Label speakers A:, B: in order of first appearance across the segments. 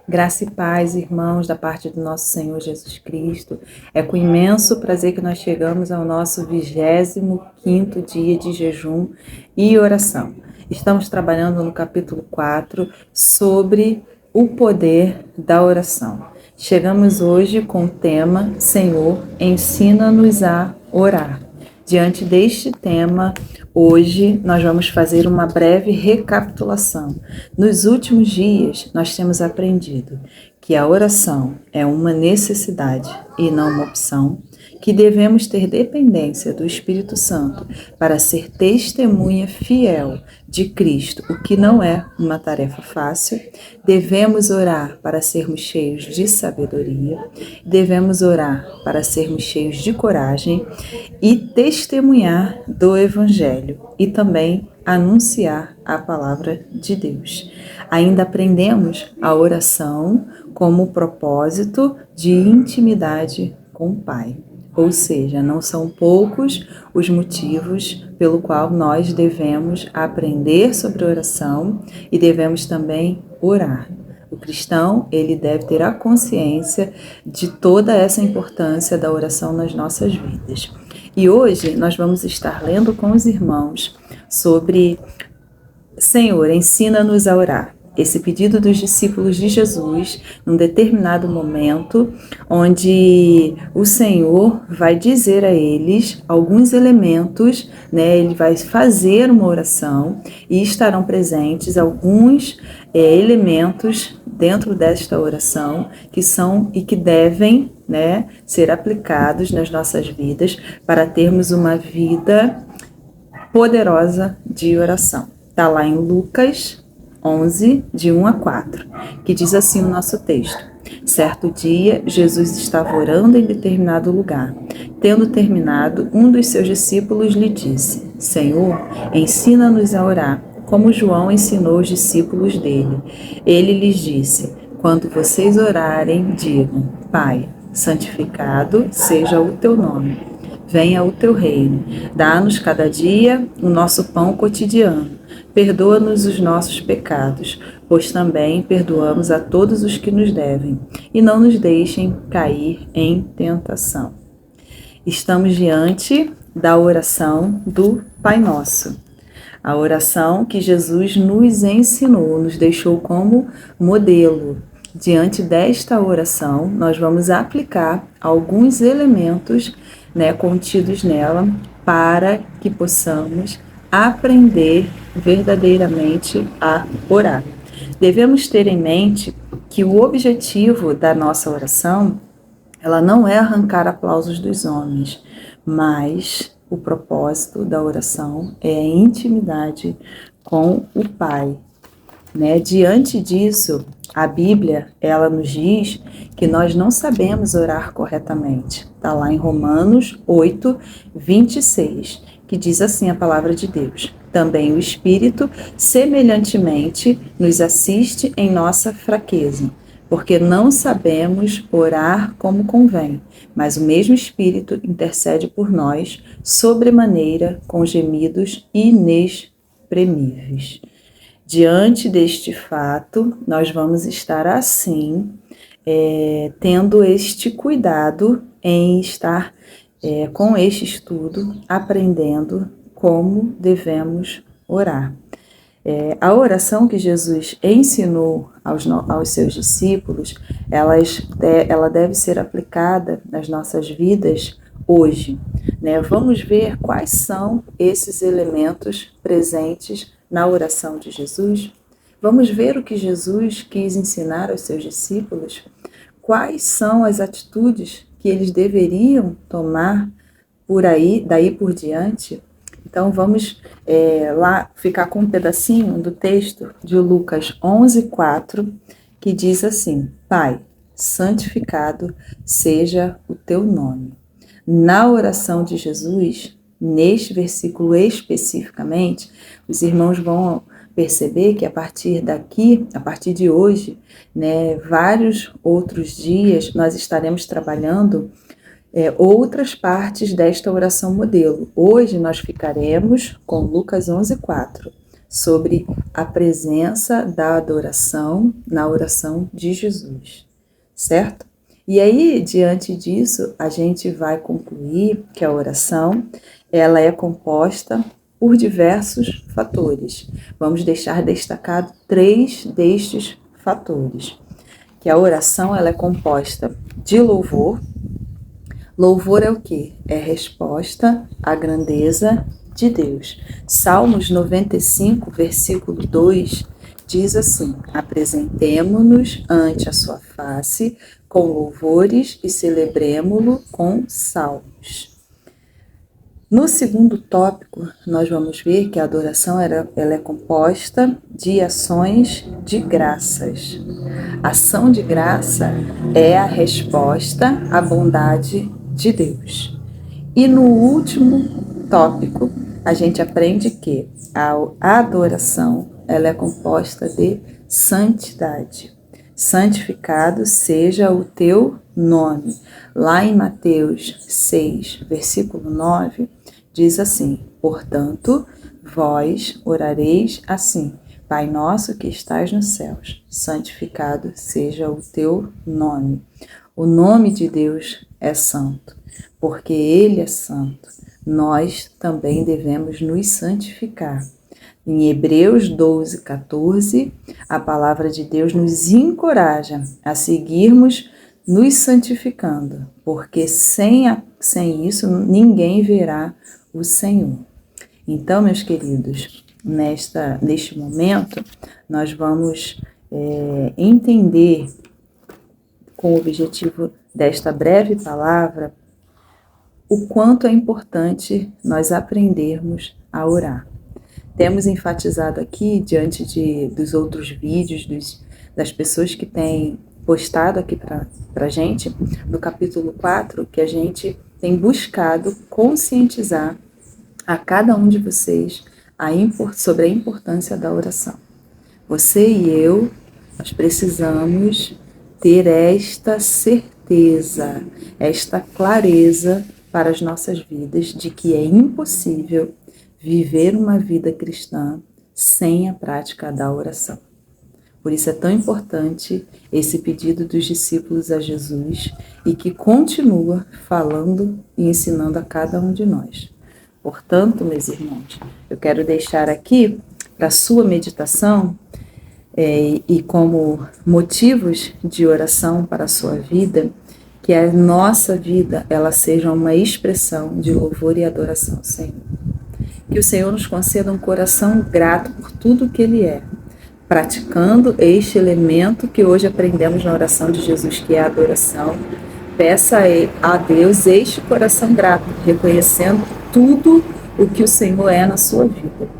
A: Graça e paz, irmãos, da parte do nosso Senhor Jesus Cristo. É com imenso prazer que nós chegamos ao nosso 25º dia de jejum e oração. Estamos trabalhando no capítulo 4 sobre o poder da oração. Chegamos hoje com o tema Senhor, ensina-nos a orar. Diante deste tema, hoje nós vamos fazer uma breve recapitulação. Nos últimos dias, nós temos aprendido que a oração é uma necessidade e não uma opção, que devemos ter dependência do Espírito Santo para ser testemunha fiel de Cristo, o que não é uma tarefa fácil. Devemos orar para sermos cheios de sabedoria, devemos orar para sermos cheios de coragem e testemunhar do Evangelho e também anunciar a palavra de Deus. Ainda aprendemos a oração como propósito de intimidade com o Pai. Ou seja, não são poucos os motivos pelo qual nós devemos aprender sobre oração e devemos também orar. O cristão, ele deve ter a consciência de toda essa importância da oração nas nossas vidas. E hoje nós vamos estar lendo com os irmãos sobre Senhor, ensina-nos a orar. Esse pedido dos discípulos de Jesus, num determinado momento, onde o Senhor vai dizer a eles alguns elementos, ele vai fazer uma oração e estarão presentes alguns elementos dentro desta oração que são e que devem ser aplicados nas nossas vidas para termos uma vida poderosa de oração. Está lá em Lucas 11, de 1 a 4, que diz assim o nosso texto. Certo dia, Jesus estava orando em determinado lugar. Tendo terminado, um dos seus discípulos lhe disse: Senhor, ensina-nos a orar, como João ensinou os discípulos dele. Ele lhes disse: quando vocês orarem, digam: Pai, santificado seja o teu nome. Venha o teu reino. Dá-nos cada dia o nosso pão cotidiano. Perdoa-nos os nossos pecados, pois também perdoamos a todos os que nos devem. E não nos deixem cair em tentação. Estamos diante da oração do Pai Nosso. A oração que Jesus nos ensinou, nos deixou como modelo. Diante desta oração, nós vamos aplicar alguns elementos contidos nela para que possamos aprender verdadeiramente a orar. Devemos ter em mente que o objetivo da nossa oração, ela não é arrancar aplausos dos homens, mas o propósito da oração é a intimidade com o Pai. Diante disso, a Bíblia, ela nos diz que nós não sabemos orar corretamente. Está lá em Romanos 8, 26, que diz assim a palavra de Deus. Também o Espírito, semelhantemente, nos assiste em nossa fraqueza, porque não sabemos orar como convém, mas o mesmo Espírito intercede por nós, sobremaneira, com gemidos inexprimíveis. Diante deste fato, nós vamos estar assim, tendo este cuidado em estar com este estudo, aprendendo como devemos orar. A oração que Jesus ensinou aos seus discípulos, ela deve ser aplicada nas nossas vidas hoje. Vamos ver quais são esses elementos presentes na oração de Jesus. Vamos ver o que Jesus quis ensinar aos seus discípulos. Quais são as atitudes que eles deveriam tomar daí por diante? Então vamos lá ficar com um pedacinho do texto de Lucas 11, 4, que diz assim: Pai, santificado seja o teu nome. Na oração de Jesus, neste versículo especificamente, os irmãos vão perceber que a partir de hoje, vários outros dias, nós estaremos trabalhando outras partes desta oração modelo. Hoje nós ficaremos com Lucas 11, 4. sobre a presença da adoração na oração de Jesus, certo? E aí, diante disso, a gente vai concluir que a oração, ela é composta por diversos fatores. Vamos deixar destacado 3 destes fatores. Que a oração, ela é composta de louvor. Louvor é o quê? É resposta à grandeza de Deus. Salmos 95, versículo 2, diz assim: apresentemo-nos ante a sua face com louvores e celebremo-lo com salmos. No segundo tópico, nós vamos ver que a adoração ela é composta de ações de graças. Ação de graça é a resposta à bondade de Deus. E no último tópico, a gente aprende que a adoração ela é composta de santidade. Santificado seja o teu nome. Lá em Mateus 6, versículo 9, diz assim: portanto, vós orareis assim: Pai nosso que estás nos céus, santificado seja o teu nome. O nome de Deus é santo, porque Ele é santo. Nós também devemos nos santificar. Em Hebreus 12, 14, a palavra de Deus nos encoraja a seguirmos nos santificando, porque sem isso ninguém verá o Senhor. Então, meus queridos, neste momento, nós vamos entender, com o objetivo desta breve palavra, o quanto é importante nós aprendermos a orar. Temos enfatizado aqui, diante dos outros vídeos, das pessoas que têm postado aqui para a gente, no capítulo 4, que a gente tem buscado conscientizar a cada um de vocês sobre a importância da oração. Você e eu, nós precisamos ter esta certeza, esta clareza para as nossas vidas de que é impossível viver uma vida cristã sem a prática da oração. Por isso é tão importante esse pedido dos discípulos a Jesus e que continua falando e ensinando a cada um de nós. Portanto, meus irmãos, eu quero deixar aqui para a sua meditação e como motivos de oração para a sua vida, que a nossa vida ela seja uma expressão de louvor e adoração ao Senhor. Que o Senhor nos conceda um coração grato por tudo que Ele é, praticando este elemento que hoje aprendemos na oração de Jesus, que é a adoração. Peça a Deus este coração grato, reconhecendo tudo o que o Senhor é na sua vida.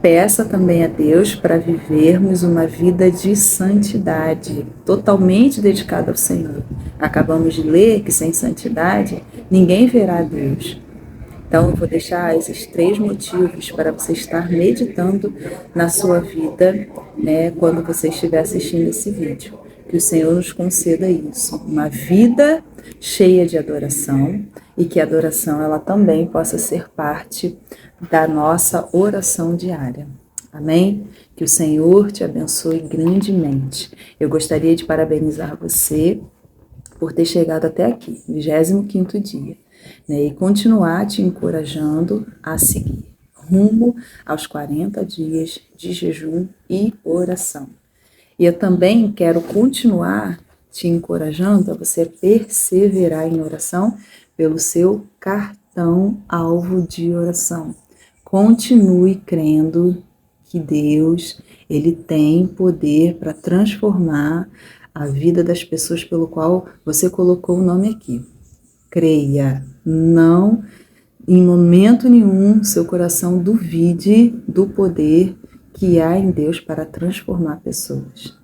A: Peça também a Deus para vivermos uma vida de santidade, totalmente dedicada ao Senhor. Acabamos de ler que sem santidade ninguém verá a Deus. Então, eu vou deixar esses 3 motivos para você estar meditando na sua vida, quando você estiver assistindo esse vídeo. Que o Senhor nos conceda isso, uma vida cheia de adoração e que a adoração ela também possa ser parte da nossa oração diária. Amém? Que o Senhor te abençoe grandemente. Eu gostaria de parabenizar você por ter chegado até aqui, 25º dia. E continuar te encorajando a seguir rumo aos 40 dias de jejum e oração. E eu também quero continuar te encorajando a você perseverar em oração pelo seu cartão alvo de oração. Continue crendo que Deus, Ele tem poder para transformar a vida das pessoas pelo qual você colocou o nome aqui. Creia, não, em momento nenhum, seu coração duvide do poder que há em Deus para transformar pessoas.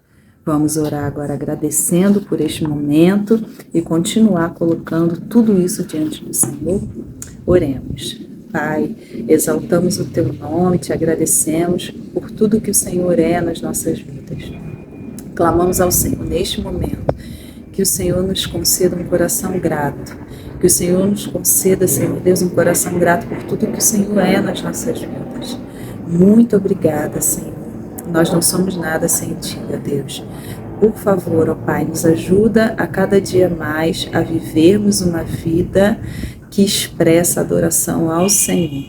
A: Vamos orar agora agradecendo por este momento e continuar colocando tudo isso diante do Senhor. Oremos. Pai, exaltamos o Teu nome, te agradecemos por tudo que o Senhor é nas nossas vidas. Clamamos ao Senhor neste momento, que o Senhor nos conceda um coração grato, que o Senhor nos conceda, Senhor Deus, um coração grato por tudo que o Senhor é nas nossas vidas. Muito obrigada, Senhor. Nós não somos nada sem Ti, ó Deus. Por favor, ó Pai, nos ajuda a cada dia mais a vivermos uma vida que expressa adoração ao Senhor.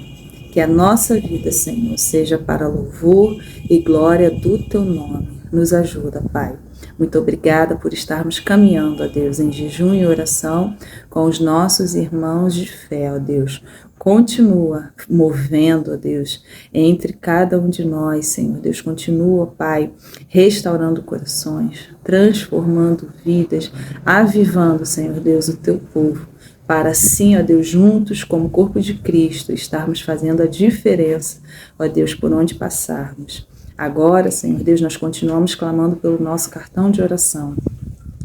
A: Que a nossa vida, Senhor, seja para louvor e glória do Teu nome. Nos ajuda, Pai. Muito obrigada por estarmos caminhando, ó Deus, em jejum e oração com os nossos irmãos de fé, ó Deus. Continua movendo, ó Deus, entre cada um de nós, Senhor. Deus, continua, Pai, restaurando corações, transformando vidas, avivando, Senhor Deus, o Teu povo. Para assim, ó Deus, juntos como corpo de Cristo, estarmos fazendo a diferença, ó Deus, por onde passarmos. Agora, Senhor Deus, nós continuamos clamando pelo nosso cartão de oração.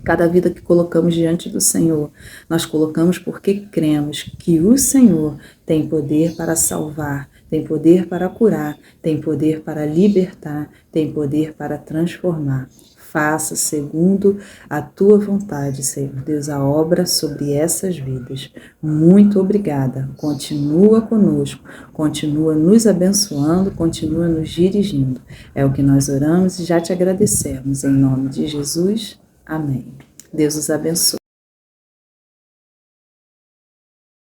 A: Cada vida que colocamos diante do Senhor, nós colocamos porque cremos que o Senhor tem poder para salvar, tem poder para curar, tem poder para libertar, tem poder para transformar. Faça segundo a tua vontade, Senhor Deus, a obra sobre essas vidas. Muito obrigada. Continua conosco, continua nos abençoando, continua nos dirigindo. É o que nós oramos e já te agradecemos. Em nome de Jesus, amém. Deus os abençoe.